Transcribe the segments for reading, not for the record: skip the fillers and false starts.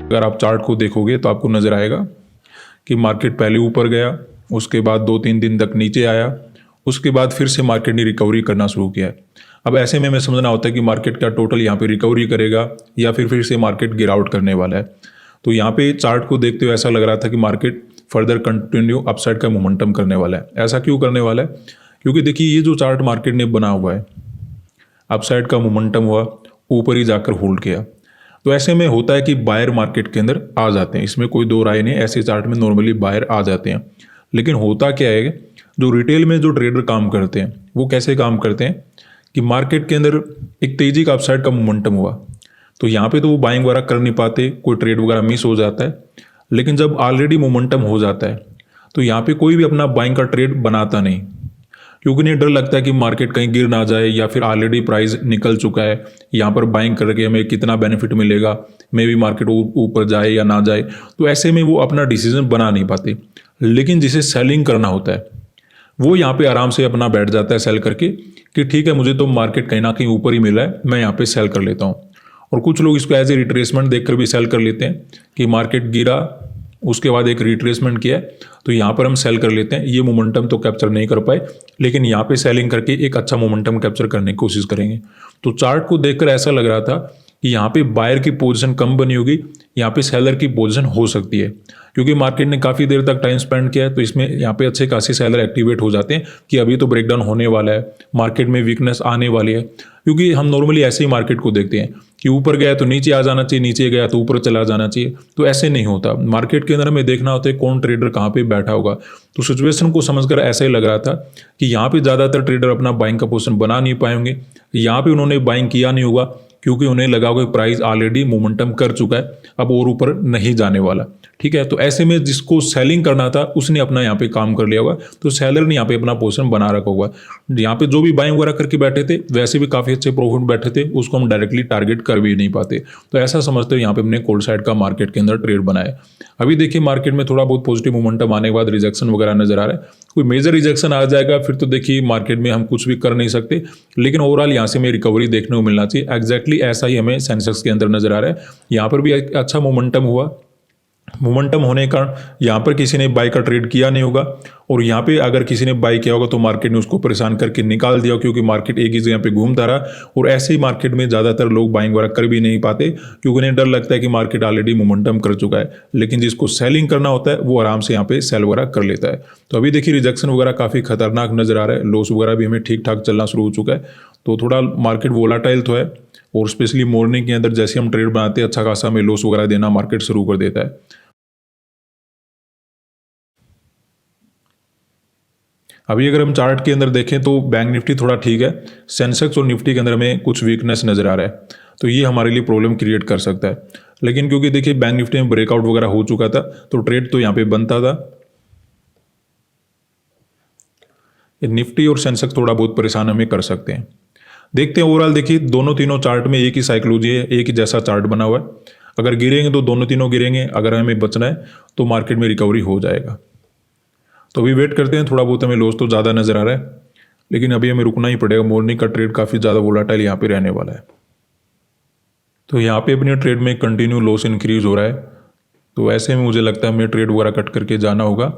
अगर आप चार्ट को देखोगे तो आपको नज़र आएगा कि मार्केट पहले ऊपर गया, उसके बाद 2-3 दिन तक नीचे आया, उसके बाद फिर से मार्केट ने रिकवरी करना शुरू किया है। अब ऐसे में हमें समझना होता है कि मार्केट का टोटल यहाँ पे रिकवरी करेगा या फिर से मार्केट गिरावट करने वाला है। तो यहाँ पे चार्ट को देखते हुए ऐसा लग रहा था कि मार्केट फर्दर कंटिन्यू अपसाइड का मोमेंटम करने वाला है। ऐसा क्यों करने वाला है? क्योंकि देखिए ये जो चार्ट मार्केट ने बना हुआ है, अपसाइड का मोमेंटम हुआ, ऊपर ही जाकर होल्ड किया। तो ऐसे में होता है कि बायर मार्केट के अंदर आ जाते हैं, इसमें कोई दो राय नहीं। ऐसे चार्ट में नॉर्मली बायर आ जाते हैं। लेकिन होता क्या है, जो रिटेल में जो ट्रेडर काम करते हैं वो कैसे काम करते हैं कि मार्केट के अंदर एक तेजी का अपसाइड का मोमेंटम हुआ तो यहाँ पे तो वो बाइंग वगैरह कर नहीं पाते, कोई ट्रेड वगैरह मिस हो जाता है। लेकिन जब ऑलरेडी मोमेंटम हो जाता है तो यहाँ पे कोई भी अपना बाइंग का ट्रेड बनाता नहीं, क्योंकि नहीं, डर लगता है कि मार्केट कहीं गिर ना जाए या फिर ऑलरेडी प्राइस निकल चुका है, यहाँ पर बाइंग करके हमें कितना बेनिफिट मिलेगा, मे भी मार्केट ऊपर जाए या ना जाए। तो ऐसे में वो अपना डिसीजन बना नहीं पाते। लेकिन जिसे सेलिंग करना होता है वो यहाँ पे आराम से अपना बैठ जाता है सेल करके कि ठीक है, मुझे तो मार्केट कहीं ना कहीं ऊपर ही मिला है, मैं यहाँ पे सेल कर लेता हूँ। और कुछ लोग इसको एज ए रिट्रेसमेंट देखकर भी सेल कर लेते हैं कि मार्केट गिरा, उसके बाद एक रिट्रेसमेंट किया तो यहाँ पर हम सेल कर लेते हैं। ये मोमेंटम तो कैप्चर नहीं कर पाए, लेकिन यहाँ पे सेलिंग करके एक अच्छा मोमेंटम कैप्चर करने की कोशिश करेंगे। तो चार्ट को देखकर ऐसा लग रहा था कि यहाँ पे बायर की पोजीशन कम बनी होगी, यहाँ पे सेलर की पोजीशन हो सकती है, क्योंकि मार्केट ने काफ़ी देर तक टाइम स्पेंड किया है। तो इसमें यहाँ पे अच्छे खासे सेलर एक्टिवेट हो जाते हैं कि अभी तो ब्रेकडाउन होने वाला है, मार्केट में वीकनेस आने वाली है। क्योंकि हम नॉर्मली ऐसे ही मार्केट को देखते हैं कि ऊपर गया तो नीचे आ जाना चाहिए, नीचे गया तो ऊपर चला जाना चाहिए। तो ऐसे नहीं होता। मार्केट के अंदर हमें देखना होता है कौन ट्रेडर कहाँ पे बैठा होगा। तो सिचुएशन को समझकर ऐसा ही लग रहा था कि यहाँ पे ज़्यादातर ट्रेडर अपना बाइंग का पोजीशन बना नहीं पाएंगे, यहाँ पे उन्होंने बाइंग किया नहीं होगा, क्योंकि उन्हें लगा होगा प्राइस ऑलरेडी मोमेंटम कर चुका है, अब और ऊपर नहीं जाने वाला। ठीक है, तो ऐसे में जिसको सेलिंग करना था उसने अपना यहाँ पे काम कर लिया होगा, तो सेलर ने यहाँ पे अपना पोजीशन बना रखा होगा। यहाँ पे जो भी बाइंग वगैरह करके बैठे थे वैसे भी काफ़ी अच्छे प्रॉफिट बैठे थे, उसको हम डायरेक्टली टारगेट कर भी नहीं पाते। तो ऐसा समझते हो यहाँ पे हमने कोल्ड साइड का मार्केट के अंदर ट्रेड बनाया। अभी देखिए मार्केट में थोड़ा बहुत पॉजिटिव मोमेंटम आने के बाद रिजेक्शन वगैरह नजर आ रहा है। कोई मेजर रिजेक्शन आ जाएगा फिर तो देखिए मार्केट में हम कुछ भी कर नहीं सकते, लेकिन ओवरऑल यहाँ से हमें रिकवरी देखने को मिलना चाहिए। एग्जैक्टली ऐसा ही हमें सेंसेक्स के अंदर नजर आ रहा है। यहाँ पर भी एक अच्छा मोमेंटम हुआ, मोमेंटम होने का यहाँ पर किसी ने बाई का ट्रेड किया नहीं होगा, और यहाँ पे अगर किसी ने बाई किया होगा तो मार्केट ने उसको परेशान करके निकाल दिया, क्योंकि मार्केट एक ही जगह पे घूमता रहा। और ऐसे ही मार्केट में ज़्यादातर लोग बाइंग वगैरह कर भी नहीं पाते, क्योंकि उन्हें डर लगता है कि मार्केट ऑलरेडी मोमेंटम कर चुका है। लेकिन जिसको सेलिंग करना होता है वो आराम से यहाँ पे सेल वगैरह कर लेता है। तो अभी देखिए रिजेक्शन वगैरह काफ़ी खतरनाक नजर आ रहा है, लॉस वगैरह भी हमें ठीक ठाक चलना शुरू हो चुका है। तो थोड़ा मार्केट वोलाटाइल तो है, और स्पेशली मॉर्निंग के अंदर जैसे हम ट्रेड बनाते हैं अच्छा खासा हमें लॉस वगैरह देना मार्केट शुरू कर देता है। अभी अगर हम चार्ट के अंदर देखें तो बैंक निफ्टी थोड़ा ठीक है, सेंसेक्स और निफ्टी के अंदर हमें कुछ वीकनेस नजर आ रहा है, तो ये हमारे लिए प्रॉब्लम क्रिएट कर सकता है। लेकिन क्योंकि देखिए बैंक निफ्टी में ब्रेकआउट वगैरह हो चुका था तो ट्रेड तो यहाँ पे बनता था। निफ्टी और सेंसेक्स थोड़ा बहुत परेशान हमें कर सकते हैं। देखते हैं ओवरऑल। देखिए दोनों तीनों चार्ट में एक ही साइकोलॉजी है, एक ही जैसा चार्ट बना हुआ है। अगर गिरेंगे तो दोनों तीनों गिरेंगे, अगर हमें बचना है तो मार्केट में रिकवरी हो जाएगा। तो अभी वेट करते हैं, थोड़ा बहुत हमें लॉस तो ज़्यादा नज़र आ रहा है, लेकिन अभी हमें रुकना ही पड़ेगा। मॉर्निंग का ट्रेड काफ़ी ज़्यादा वोलाटाइल यहाँ पे रहने वाला है। तो यहाँ पे अपने ट्रेड में कंटिन्यू लॉस इंक्रीज हो रहा है, तो ऐसे में मुझे लगता है हमें ट्रेड वगैरह कट करके जाना होगा।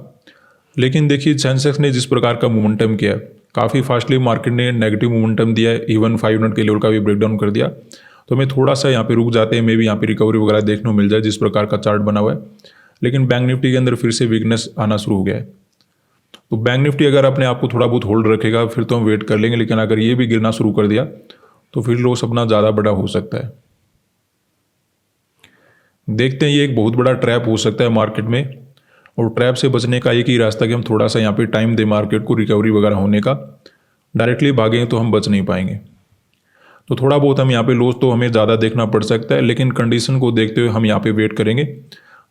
लेकिन देखिए सेंसेक्स ने जिस प्रकार का मोमेंटम किया, काफ़ी फास्टली मार्केट ने नेगेटिव मोमेंटम दिया है, इवन 5 मिनट के लेवल का भी ब्रेकडाउन कर दिया। तो हमें थोड़ा सा यहाँ पे रुक जाते हैं, मे भी यहाँ पे रिकवरी वगैरह देखने को मिल जाए जिस प्रकार का चार्ट बना हुआ है। लेकिन बैंक निफ्टी के अंदर फिर से वीकनेस आना शुरू हो गया है। तो बैंक निफ्टी अगर अपने आप को थोड़ा बहुत होल्ड रखेगा फिर तो हम वेट कर लेंगे, लेकिन अगर ये भी गिरना शुरू कर दिया तो फिर लॉस अपना ज़्यादा बड़ा हो सकता है। देखते हैं, ये एक बहुत बड़ा ट्रैप हो सकता है मार्केट में, और ट्रैप से बचने का एक ही रास्ता कि हम थोड़ा सा यहाँ पे टाइम दें मार्केट को रिकवरी वगैरह होने का। डायरेक्टली भागेंगे तो हम बच नहीं पाएंगे। तो थोड़ा बहुत हम यहाँ पे लॉस तो हमें ज़्यादा देखना पड़ सकता है, लेकिन कंडीशन को देखते हुए हम यहाँ पे वेट करेंगे।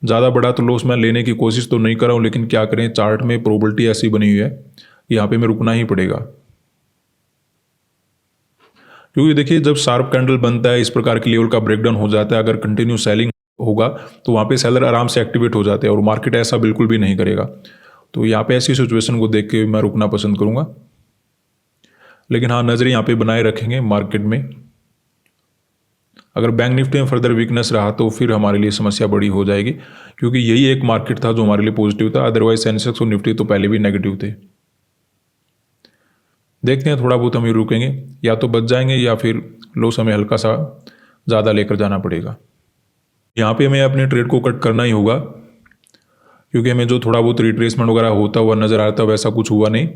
ज़्यादा बड़ा तो लॉस मैं लेने की कोशिश तो नहीं कर रहा हूँ, लेकिन क्या करें, चार्ट में प्रोबेबिलिटी ऐसी बनी हुई है, यहाँ पे मैं रुकना ही पड़ेगा। क्योंकि देखिए जब शार्प कैंडल बनता है, इस प्रकार की लेवल का ब्रेकडाउन हो जाता है, अगर कंटिन्यू सेलिंग होगा तो वहाँ पे सेलर आराम से एक्टिवेट हो जाते हैं, और मार्केट ऐसा बिल्कुल भी नहीं करेगा। तो यहाँ पे ऐसी सिचुएशन को देख के मैं रुकना पसंद करूँगा, लेकिन हाँ नज़रें यहाँ पे बनाए रखेंगे मार्केट में। अगर बैंक निफ्टी में फर्दर वीकनेस रहा तो फिर हमारे लिए समस्या बड़ी हो जाएगी, क्योंकि यही एक मार्केट था जो हमारे लिए पॉजिटिव था। अदरवाइज सेंसेक्स और निफ्टी तो पहले भी नेगेटिव थे। देखते हैं, थोड़ा बहुत हम रुकेंगे, या तो बच जाएंगे या फिर लॉस हमें हल्का सा ज़्यादा लेकर जाना पड़ेगा। यहाँ पे हमें अपने ट्रेड को कट करना ही होगा, क्योंकि हमें जो थोड़ा बहुत रिट्रेसमेंट वगैरह होता हुआ नज़र आता है वैसा कुछ हुआ नहीं।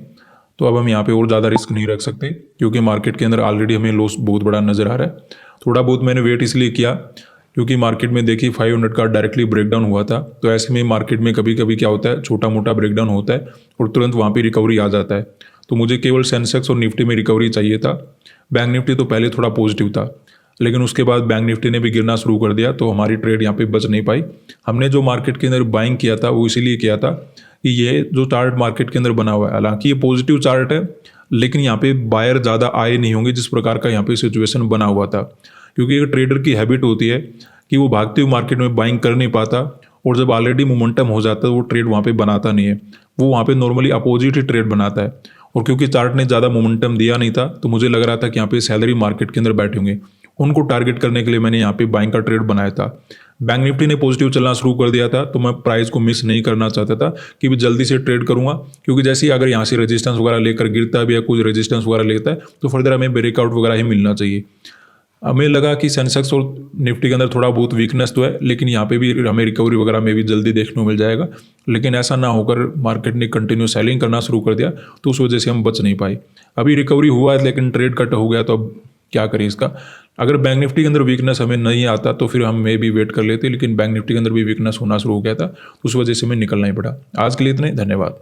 तो अब हम यहाँ पे और ज़्यादा रिस्क नहीं रख सकते, क्योंकि मार्केट के अंदर ऑलरेडी हमें लॉस बहुत बड़ा नज़र आ रहा है। थोड़ा बहुत मैंने वेट इसलिए किया क्योंकि मार्केट में देखिए 500 का डायरेक्टली ब्रेकडाउन हुआ था। तो ऐसे में मार्केट में कभी कभी क्या होता है, छोटा मोटा ब्रेकडाउन होता है और तुरंत वहाँ पर रिकवरी आ जाता है। तो मुझे केवल सेंसेक्स और निफ्टी में रिकवरी चाहिए था। बैंक निफ्टी तो पहले थोड़ा पॉजिटिव था, लेकिन उसके बाद बैंक निफ्टी ने भी गिरना शुरू कर दिया, तो हमारी ट्रेड यहाँ पे बच नहीं पाई। हमने जो मार्केट के अंदर बाइंग किया था वो इसीलिए किया था कि ये जो चार्ट मार्केट के अंदर बना हुआ है, हालांकि ये पॉजिटिव चार्ट है, लेकिन यहाँ पे बायर ज़्यादा आए नहीं होंगे जिस प्रकार का यहाँ पे सिचुएशन बना हुआ था। क्योंकि एक ट्रेडर की हैबिट होती है कि वो भागते हुए मार्केट में बाइंग कर नहीं पाता, और जब ऑलरेडी मोमेंटम हो जाता है वो ट्रेड वहाँ पे बनाता नहीं है, वो वहाँ पे नॉर्मली अपोजिट ही ट्रेड बनाता है। और क्योंकि चार्ट ने ज़्यादा मोमेंटम दिया नहीं था, तो मुझे लग रहा था कि यहाँ पे सैलरी मार्केट के अंदर बैठे होंगे, उनको टारगेट करने के लिए मैंने यहाँ पे बाइंग का ट्रेड बनाया था। बैंक निफ्टी ने पॉजिटिव चलना शुरू कर दिया था, तो मैं प्राइस को मिस नहीं करना चाहता था कि मैं जल्दी से ट्रेड करूंगा, क्योंकि जैसे ही अगर यहाँ से रेजिस्टेंस वगैरह लेकर गिरता है या कुछ रेजिस्टेंस वगैरह लेता है तो फर्दर हमें ब्रेकआउट वगैरह ही मिलना चाहिए। हमें लगा कि सेंसेक्स और निफ्टी के अंदर थोड़ा बहुत वीकनेस तो है, लेकिन यहाँ पे भी हमें रिकवरी वगैरह में भी जल्दी देखने को मिल जाएगा। लेकिन ऐसा ना होकर मार्केट ने कंटिन्यू सेलिंग करना शुरू कर दिया, तो उस वजह से हम बच नहीं पाए। अभी रिकवरी हुआ है लेकिन ट्रेड कट हो गया, तो अब क्या करें इसका। अगर बैंक निफ्टी के अंदर वीकनेस हमें नहीं आता तो फिर हम मे भी वेट कर लेते, लेकिन बैंक निफ्टी के अंदर भी वीकनेस होना शुरू हो गया था, तो उस वजह से हमें निकलना ही पड़ा। आज के लिए इतने, धन्यवाद।